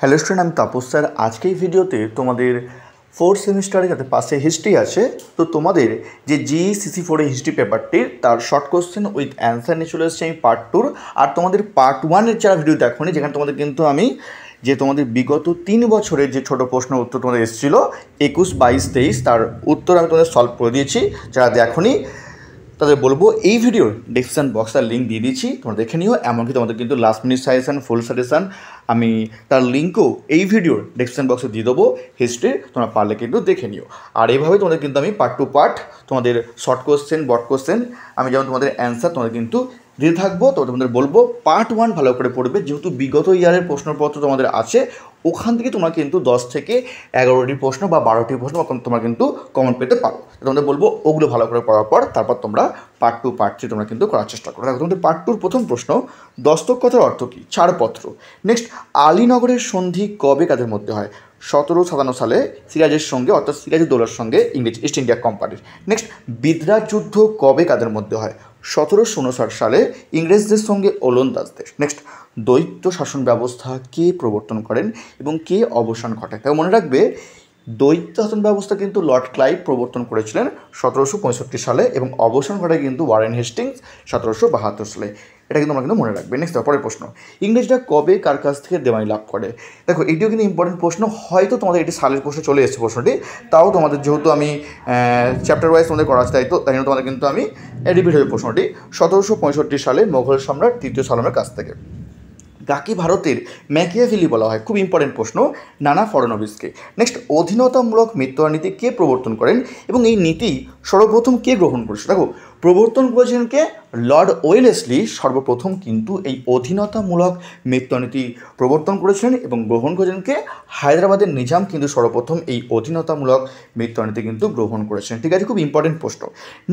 Hello student, আমি Tapas sir. আজকে এই ভিডিওতে তোমাদের ফোর্থ সেমিস্টারে যাতে পাশে হিস্ট্রি আছে, তো তোমাদের যে GCC4 হিস্ট্রি পেপারটির তার শর্ট কোশ্চেন উইথ অ্যান্সার নিয়ে চলে এসেছে আমি পার্ট 2। আর তোমাদের পার্ট 1-এর যারা ভিডিও দেখোনি, যেখানে তোমাদের কিন্তু আমি যে তোমাদের বিগত 3 বছরের যে ছোটো প্রশ্ন উত্তর তোমাদের এসেছিলো 21, 22, 23, তার উত্তর আমি তোমাদের সলভ করে দিয়েছি। যারা দেখোনি তাদের বলবো এই ভিডিওর ডিসক্রিপশন বক্সের লিঙ্ক দিয়ে দিচ্ছি, তোমরা দেখে নিও। এমনকি তোমাদের কিন্তু লাস্ট মিনিট সাজেশন, ফুল সাজেশন আমি তার লিঙ্কও এই ভিডিওর ডিসক্রিপশন বক্সে দিয়ে দেবো হিস্ট্রির, তোমরা পারলে কিন্তু দেখে নিও। আর এইভাবে তোমাদের কিন্তু আমি পার্ট টু পার্ট তোমাদের শর্ট কোশ্চেন, বট কোশ্চেন, আমি যেমন তোমাদের অ্যান্সার তোমাদের কিন্তু দিতে থাকবো। তো তোমাদের বলবো পার্ট 1 ভালো করে পড়বে, যেহেতু বিগত ইয়ারের প্রশ্নপত্র তোমাদের আছে, ওখান থেকে তোমরা কিন্তু 10 থেকে 11টি প্রশ্ন বা 12টি প্রশ্ন তোমরা কিন্তু কমন পেতে পারো। তোমাদের বলবো ওগুলো ভালো করে পড়ার পর তারপর তোমরা পার্ট 2, পার্ট 3 তোমরা কিন্তু করার চেষ্টা করো। তোমাদের পার্ট 2-র প্রথম প্রশ্ন, দস্তক কথার অর্থ কী? ছাড়পত্র। নেক্সট, আলীনগরের সন্ধি কবে কাদের মধ্যে হয়? 1757 সালে সিরাজের সঙ্গে, অর্থাৎ সিরাজউদ্দৌলার সঙ্গে ইংরেজ ইস্ট ইন্ডিয়া কোম্পানির। নেক্সট, বিদ্রাট যুদ্ধ কবে কাদের মধ্যে হয়? 1759 সালে ইংরেজদের সঙ্গে ওলন্দাজদের। নেক্সট, দ্বৈত শাসন ব্যবস্থা কে প্রবর্তন করেন এবং কে অবসান ঘটায়? তাই মনে রাখবে, দ্বৈত শাসন ব্যবস্থা কিন্তু লর্ড ক্লাইভ প্রবর্তন করেছিলেন 1765 সালে এবং অবসান ঘটায় কিন্তু ওয়ারেন হেস্টিংস 1772 সালে। এটা কিন্তু আমরা কিন্তু মনে রাখবে। নেক্সট, পরের প্রশ্ন, ইংরেজরা কবে কার কাছ থেকে দেওয়ানি লাভ করে? দেখো, এটিও কিন্তু ইম্পর্টেন্ট প্রশ্ন। হয়তো তোমাদের এটি সালের প্রশ্ন চলে এসেছে প্রশ্নটি, তাও তোমাদের যেহেতু আমি চ্যাপ্টার ওয়াইজ তোমাদের করা আছে, তাই জন্য তোমাদের কিন্তু আমি রিপিট হবে প্রশ্নটি। 1765 সালে মোগল সম্রাট তৃতীয় সালমের কাছ থেকে। কাকে ভারতের ম্যাকিয়াভেলি বলা হয়? খুব ইম্পর্টেন্ট প্রশ্ন, নানা ফডনবিসকে। নেক্সট, অধীনতামূলক মৃত্যুদণ্ড নীতি কে প্রবর্তন করেন এবং এই নীতি সর্বপ্রথম কে গ্রহণ করেছে? দেখো, প্রবর্তন করেছেন কে? লর্ড ওয়েলেসলি সর্বপ্রথম কিন্তু এই অধীনতামূলক মৃত্যুনীতি প্রবর্তন করেছিলেন এবং গ্রহণ করেছেন কে? হায়দ্রাবাদের নিজাম কিন্তু সর্বপ্রথম এই অধীনতামূলক মৃত্যুনীতি কিন্তু গ্রহণ করেছেন। ঠিক আছে, খুব ইম্পর্টেন্ট প্রশ্ন।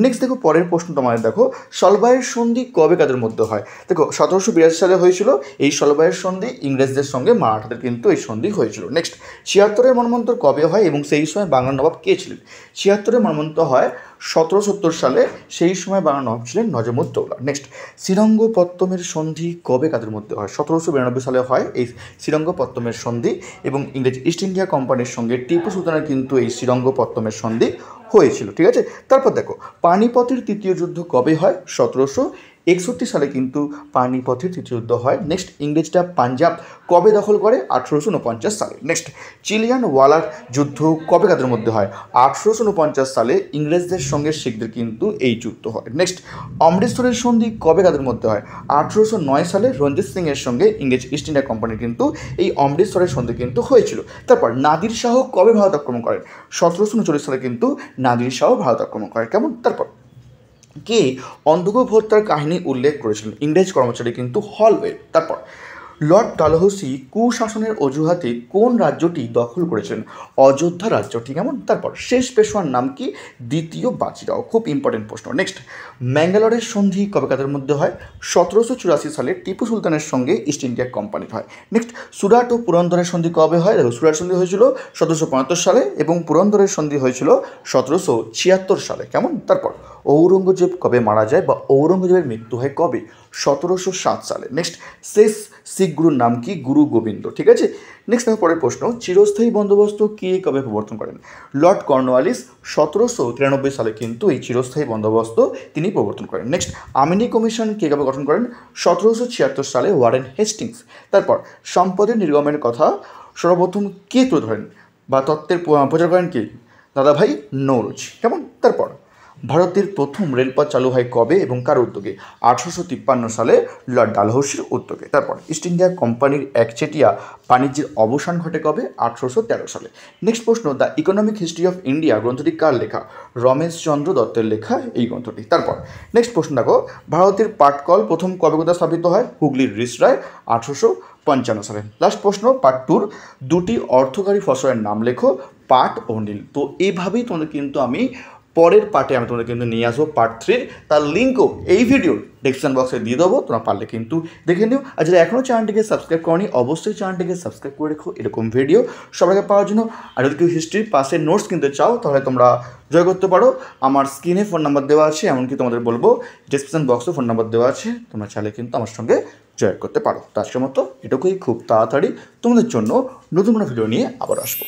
নেক্সট দেখো, পরের প্রশ্ন তোমাদের দেখো, সলবায়ের সন্ধি কবে কাদের মধ্যে হয়? দেখো, 1782 সালে হয়েছিল এই সলবায়ের সন্ধি, ইংরেজদের সঙ্গে মারাঠাদের কিন্তু এই সন্ধি হয়েছিল। নেক্সট, 76-এর মর্মন্তর কবে হয় এবং সেই সময় বাংলার নবাব কে ছিলেন? 76-এর মর্মন্তর হয় 1770 সালে, সেই সময় বাংলার নবাব ছিলেন নজমুদ্দৌলা। নেক্সট, শ্রীরঙ্গপত্তমের সন্ধি কবে কাদের মধ্যে হয়? 1792 সালে হয় এই শ্রীরঙ্গপত্তমের সন্ধি এবং ইংরেজ ইস্ট ইন্ডিয়া কোম্পানির সঙ্গে টিপু সুলতানের কিন্তু এই শ্রীরঙ্গপত্তমের সন্ধি হয়েছিল। ঠিক আছে, তারপর দেখো, পানিপথের তৃতীয় যুদ্ধ কবে হয়? 1761 সালে কিন্তু পানিপথের তৃতীয় যুদ্ধ হয়। নেক্সট, ইংরেজরা পাঞ্জাব কবে দখল করে? 1849 সালে। নেক্সট, চিলিয়ান ওয়ালার যুদ্ধ কবে কাদের মধ্যে হয়? 1849 সালে ইংরেজদের সঙ্গে শিখদের কিন্তু এই যুদ্ধ হয়। নেক্সট, অমৃতসরের সন্ধি কবে কাদের মধ্যে হয়? 1809 সালে রঞ্জিত সিংয়ের সঙ্গে ইংরেজ ইস্ট ইন্ডিয়া কোম্পানির কিন্তু এই অমৃতসরের সন্ধি কিন্তু হয়েছিল। তারপর নাদির শাহ কবে ভারত আক্রমণ করেন? 1739 সালে কিন্তু নাদির শাহ ভারত আক্রমণ করেন। কেমন? তারপর কে অন্ধকূপ হত্যার কাহিনী উল্লেখ করেছিলেন? ইংরেজ কর্মচারী কিন্তু হলওয়ে। তারপর লর্ড ডালহৌসি কুশাসনের অজুহাতে কোন রাজ্যটি দখল করেছিলেন? অযোধ্যা রাজ্যটি। কেমন? তারপর শেষ পেশোয়ার নাম কি? দ্বিতীয় বাজিরাও। খুব ইম্পর্টেন্ট প্রশ্ন। নেক্সট, ম্যাঙ্গালোরের সন্ধি কবে কাদের মধ্যে হয়? 1784 সালে টিপু সুলতানের সঙ্গে ইস্ট ইন্ডিয়া কোম্পানির হয়। নেক্সট, সুরাট ও পুরন্দরের সন্ধি কবে হয়? দেখো, সুরাট সন্ধি হয়েছিল 1775 সালে এবং পুরন্দরের সন্ধি হয়েছিল 1776 সালে। কেমন? তারপর ঔরঙ্গজেব কবে মারা যায় বা ঔরঙ্গজেবের মৃত্যু হয় কবে? 1707 সালে। নেক্সট, শেষ শিখ গুরুর নাম কি? গুরু গোবিন্দ। ঠিক আছে, নেক্সট দেখো, পরের প্রশ্ন, চিরস্থায়ী বন্দোবস্ত কে কবে প্রবর্তন করেন? লর্ড কর্নওয়ালিস 1793 সালে কিন্তু এই চিরস্থায়ী বন্দোবস্ত তিনি প্রবর্তন করেন। নেক্সট, আমিনি কমিশন কে কবে গঠন করেন? 1776 সালে ওয়ারেন হেস্টিংস। তারপর সম্পদের নির্গমের কথা সর্বপ্রথম কে তুলে ধরেন বা তত্ত্বের প্রচার করেন কে? দাদাভাই নৌরোজি। কেমন? তারপর ভারতের প্রথম রেলপথ চালু হয় কবে এবং কার উদ্যোগে? 1853 সালে লর্ড ডালহৌসির উদ্যোগে। তারপর ইস্ট ইন্ডিয়া কোম্পানির একচেটিয়া বাণিজ্যের অবসান ঘটে কবে? 1813 সালে। নেক্সট প্রশ্ন, the economic history of India গ্রন্থটি কার লেখা? রমেশচন্দ্র দত্তের লেখা এই গ্রন্থটি। তারপর নেক্সট প্রশ্ন দেখো, ভারতের পাটকল প্রথম কবে কোথায় স্থাপিত হয়? হুগলির রিসরায় 1855 সালে। লাস্ট প্রশ্ন, পার্ট 2-র দুটি অর্থকারী ফসলের নাম লেখো, পাট ও নীল। তো এইভাবেই তোমাদের কিন্তু আমি পরের পার্টে আমি তোমাদের কিন্তু নিয়ে আসবো পার্ট 3, তার লিঙ্কও এই ভিডিওর ডেসক্রিপশন বক্সে দিয়ে দেবো, তোমরা পারলে কিন্তু দেখে নিও। আর যারা এখনও চ্যানেলটিকে সাবস্ক্রাইব করনি, অবশ্যই চ্যানেলটিকে সাবস্ক্রাইব করে রেখো এরকম ভিডিও সবাইকে পাওয়ার জন্য। আর যদি কেউ হিস্ট্রির পাশে নোটস কিনতে চাও তাহলে তোমরা জয় করতে পারো। আমার স্ক্রিনে ফোন নাম্বার দেওয়া আছে, এমনকি তোমাদের বলবো ডেসক্রিপশন বক্সে ফোন নাম্বার দেওয়া আছে, তোমরা চাইলে কিন্তু আমার সঙ্গে জয় করতে পারো। তো আজকের মতো এটুকুই, খুব তাড়াতাড়ি তোমাদের জন্য নতুন কোনো ভিডিও নিয়ে আবার আসবো।